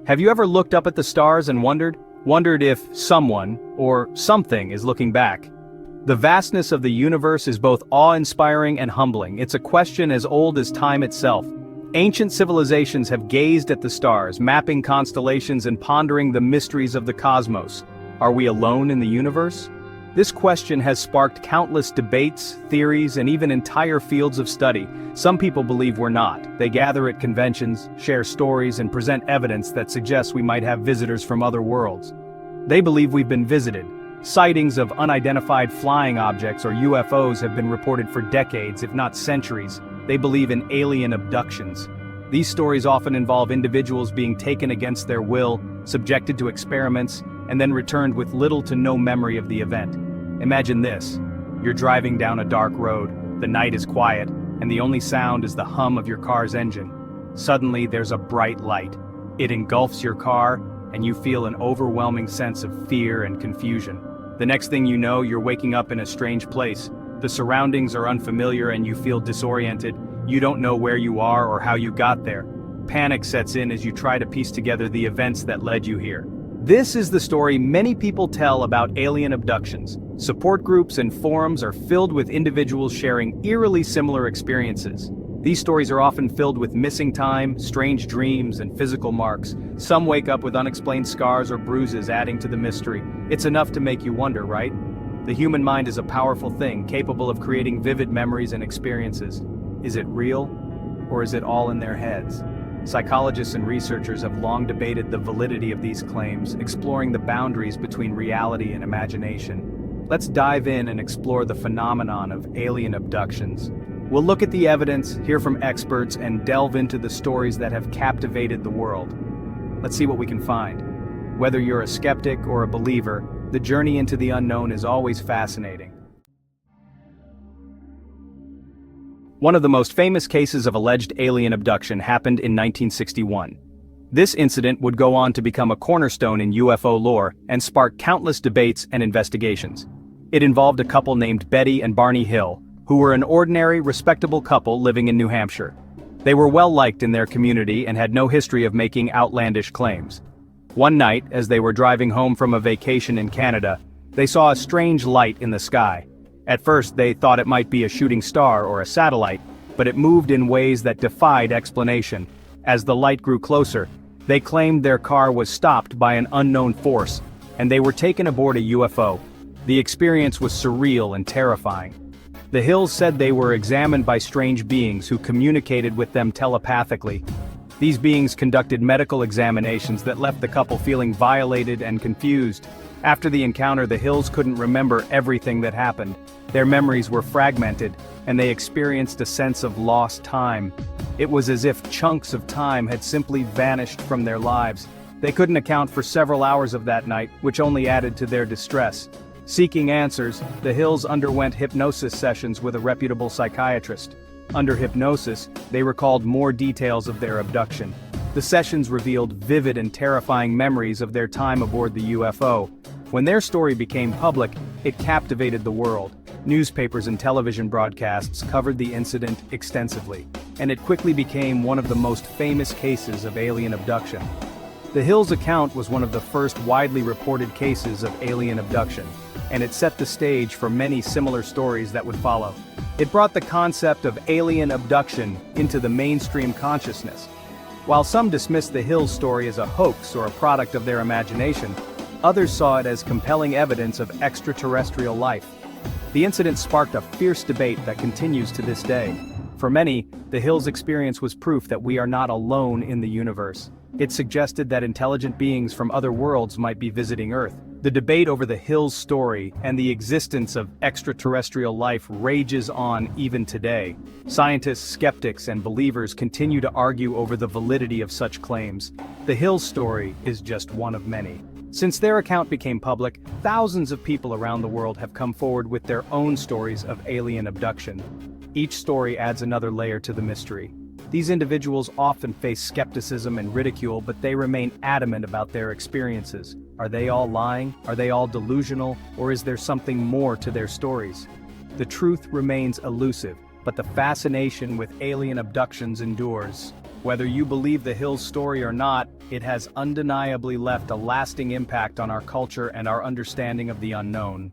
Have you ever looked up at the stars and wondered if someone or something is looking back? The vastness of the universe is both awe-inspiring and humbling. It's a question as old as time itself. Ancient civilizations have gazed at the stars, mapping constellations and pondering the mysteries of the cosmos. Are we alone in the universe? This question has sparked countless debates, theories, and even entire fields of study. Some people believe we're not. They gather at conventions, share stories, and present evidence that suggests we might have visitors from other worlds. They believe we've been visited. Sightings of unidentified flying objects or UFOs have been reported for decades, if not centuries. They believe in alien abductions. These stories often involve individuals being taken against their will, subjected to experiments, and then returned with little to no memory of the event. Imagine this. You're driving down a dark road, the night is quiet, and the only sound is the hum of your car's engine. Suddenly there's a bright light. It engulfs your car, and you feel an overwhelming sense of fear and confusion. The next thing you know, you're waking up in a strange place. The surroundings are unfamiliar and you feel disoriented. You don't know where you are or how you got there. Panic sets in as you try to piece together the events that led you here. This is the story many people tell about alien abductions. Support groups and forums are filled with individuals sharing eerily similar experiences. These stories are often filled with missing time, strange dreams, and physical marks. Some wake up with unexplained scars or bruises, adding to the mystery. It's enough to make you wonder, right? The human mind is a powerful thing, capable of creating vivid memories and experiences. Is it real, or is it all in their heads? Psychologists and researchers have long debated the validity of these claims, exploring the boundaries between reality and imagination. Let's dive in and explore the phenomenon of alien abductions. We'll look at the evidence, hear from experts, and delve into the stories that have captivated the world. Let's see what we can find. Whether you're a skeptic or a believer, the journey into the unknown is always fascinating. One of the most famous cases of alleged alien abduction happened in 1961. This incident would go on to become a cornerstone in UFO lore and spark countless debates and investigations. It involved a couple named Betty and Barney Hill, who were an ordinary, respectable couple living in New Hampshire. They were well-liked in their community and had no history of making outlandish claims. One night, as they were driving home from a vacation in Canada, they saw a strange light in the sky. At first, they thought it might be a shooting star or a satellite, but it moved in ways that defied explanation. As the light grew closer, they claimed their car was stopped by an unknown force, and they were taken aboard a UFO. The experience was surreal and terrifying. The Hills said they were examined by strange beings who communicated with them telepathically. These beings conducted medical examinations that left the couple feeling violated and confused. After the encounter, the Hills couldn't remember everything that happened. Their memories were fragmented, and they experienced a sense of lost time. It was as if chunks of time had simply vanished from their lives. They couldn't account for several hours of that night, which only added to their distress. Seeking answers, the Hills underwent hypnosis sessions with a reputable psychiatrist. Under hypnosis, they recalled more details of their abduction. The sessions revealed vivid and terrifying memories of their time aboard the UFO. When their story became public, it captivated the world. Newspapers and television broadcasts covered the incident extensively, and it quickly became one of the most famous cases of alien abduction. The Hills' account was one of the first widely reported cases of alien abduction, and it set the stage for many similar stories that would follow. It brought the concept of alien abduction into the mainstream consciousness. While some dismissed the Hills' story as a hoax or a product of their imagination, others saw it as compelling evidence of extraterrestrial life. The incident sparked a fierce debate that continues to this day. For many, the Hills' experience was proof that we are not alone in the universe. It suggested that intelligent beings from other worlds might be visiting Earth. The debate over the Hills' story and the existence of extraterrestrial life rages on even today. Scientists, skeptics, and believers continue to argue over the validity of such claims. The Hills' story is just one of many. Since their account became public, thousands of people around the world have come forward with their own stories of alien abduction. Each story adds another layer to the mystery. These individuals often face skepticism and ridicule, but they remain adamant about their experiences. Are they all lying? Are they all delusional? Or is there something more to their stories? The truth remains elusive, but the fascination with alien abductions endures. Whether you believe the Hills story or not, it has undeniably left a lasting impact on our culture and our understanding of the unknown.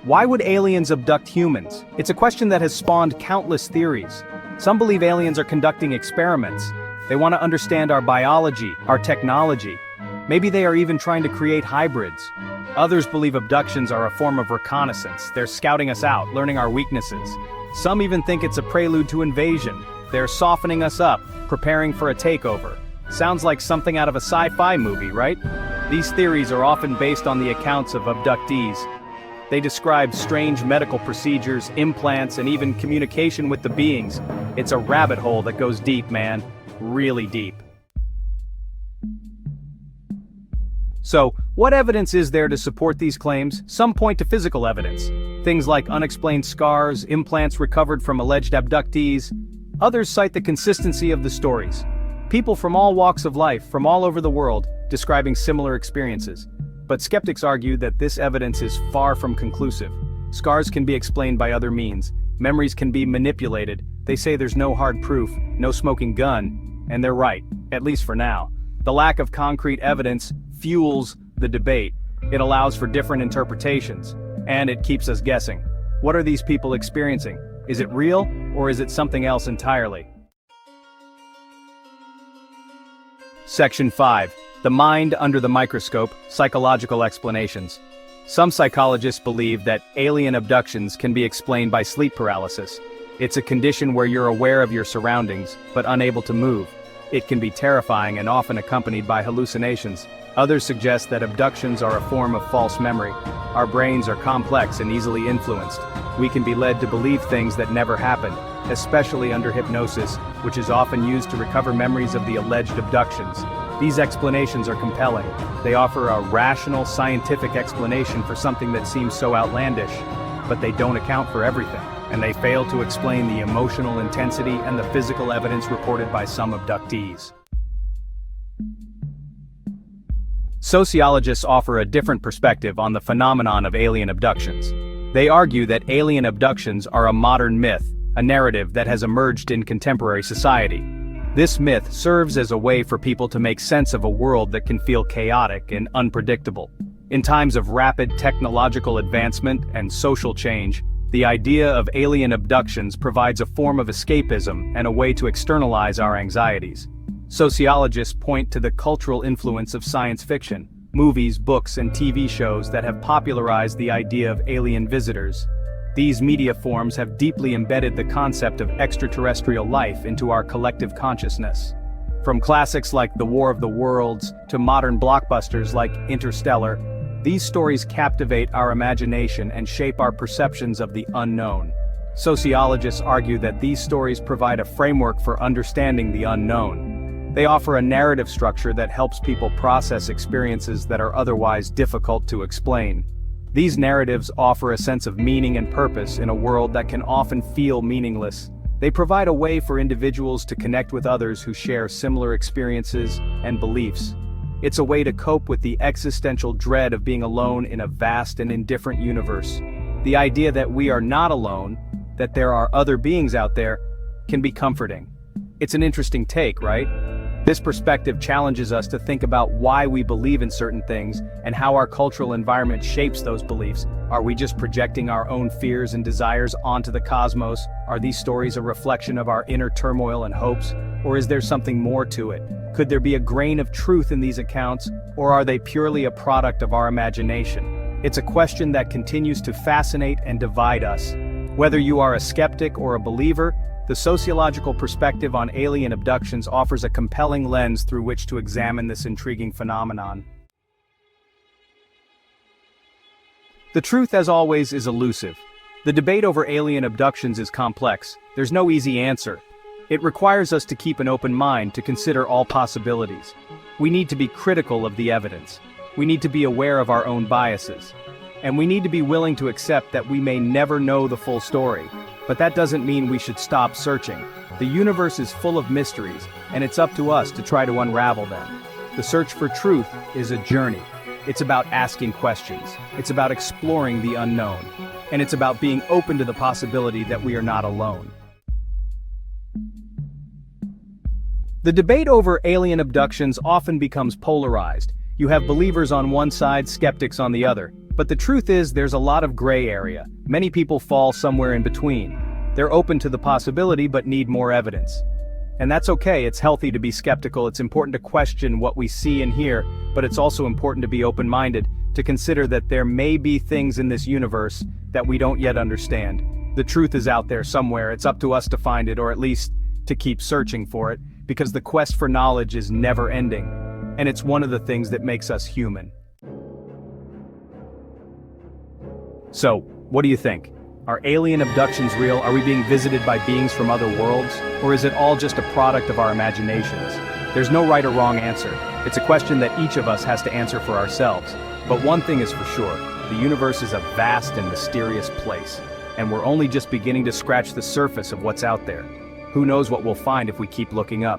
Why would aliens abduct humans? It's a question that has spawned countless theories. Some believe aliens are conducting experiments. They want to understand our biology, our technology. Maybe they are even trying to create hybrids. Others believe abductions are a form of reconnaissance. They're scouting us out, learning our weaknesses. Some even think it's a prelude to invasion. They're softening us up, preparing for a takeover. Sounds like something out of a sci-fi movie, right? These theories are often based on the accounts of abductees. They describe strange medical procedures, implants, and even communication with the beings. It's a rabbit hole that goes deep, man. Really deep. So, what evidence is there to support these claims? Some point to physical evidence. Things like unexplained scars, implants recovered from alleged abductees. Others cite the consistency of the stories. People from all walks of life, from all over the world, describing similar experiences. But skeptics argue that this evidence is far from conclusive. Scars can be explained by other means. Memories can be manipulated. They say there's no hard proof, no smoking gun, and they're right, at least for now. The lack of concrete evidence fuels the debate. It allows for different interpretations, and it keeps us guessing. What are these people experiencing? Is it real, or is it something else entirely? Section 5. The Mind Under the Microscope, Psychological Explanations. Some psychologists believe that alien abductions can be explained by sleep paralysis. It's a condition where you're aware of your surroundings, but unable to move. It can be terrifying and often accompanied by hallucinations. Others suggest that abductions are a form of false memory. Our brains are complex and easily influenced. We can be led to believe things that never happened, especially under hypnosis, which is often used to recover memories of the alleged abductions. These explanations are compelling. They offer a rational, scientific explanation for something that seems so outlandish, but they don't account for everything, and they fail to explain the emotional intensity and the physical evidence reported by some abductees. Sociologists offer a different perspective on the phenomenon of alien abductions. They argue that alien abductions are a modern myth, a narrative that has emerged in contemporary society. This myth serves as a way for people to make sense of a world that can feel chaotic and unpredictable. In times of rapid technological advancement and social change, the idea of alien abductions provides a form of escapism and a way to externalize our anxieties. Sociologists point to the cultural influence of science fiction, movies, books, and TV shows that have popularized the idea of alien visitors. These media forms have deeply embedded the concept of extraterrestrial life into our collective consciousness. From classics like The War of the Worlds to modern blockbusters like Interstellar, these stories captivate our imagination and shape our perceptions of the unknown. Sociologists argue that these stories provide a framework for understanding the unknown. They offer a narrative structure that helps people process experiences that are otherwise difficult to explain. These narratives offer a sense of meaning and purpose in a world that can often feel meaningless. They provide a way for individuals to connect with others who share similar experiences and beliefs. It's a way to cope with the existential dread of being alone in a vast and indifferent universe. The idea that we are not alone, that there are other beings out there, can be comforting. It's an interesting take, right? This perspective challenges us to think about why we believe in certain things and how our cultural environment shapes those beliefs. Are we just projecting our own fears and desires onto the cosmos? Are these stories a reflection of our inner turmoil and hopes? Or is there something more to it? Could there be a grain of truth in these accounts, or are they purely a product of our imagination? It's a question that continues to fascinate and divide us. Whether you are a skeptic or a believer, the sociological perspective on alien abductions offers a compelling lens through which to examine this intriguing phenomenon. The truth, as always, is elusive. The debate over alien abductions is complex. There's no easy answer. It requires us to keep an open mind to consider all possibilities. We need to be critical of the evidence. We need to be aware of our own biases. And we need to be willing to accept that we may never know the full story. But that doesn't mean we should stop searching. The universe is full of mysteries, and it's up to us to try to unravel them. The search for truth is a journey. It's about asking questions. It's about exploring the unknown. and it's about being open to the possibility that we are not alone. The debate over alien abductions often becomes polarized. You have believers on one side, skeptics on the other. But the truth is, there's a lot of gray area. Many people fall somewhere in between. They're open to the possibility but need more evidence. And that's okay, it's healthy to be skeptical, it's important to question what we see and hear, but it's also important to be open-minded, to consider that there may be things in this universe that we don't yet understand. The truth is out there somewhere, it's up to us to find it, or at least to keep searching for it, because the quest for knowledge is never ending, and it's one of the things that makes us human. So, what do you think? Are alien abductions real? Are we being visited by beings from other worlds? Or is it all just a product of our imaginations? There's no right or wrong answer. It's a question that each of us has to answer for ourselves. But one thing is for sure, the universe is a vast and mysterious place, and we're only just beginning to scratch the surface of what's out there. Who knows what we'll find if we keep looking up?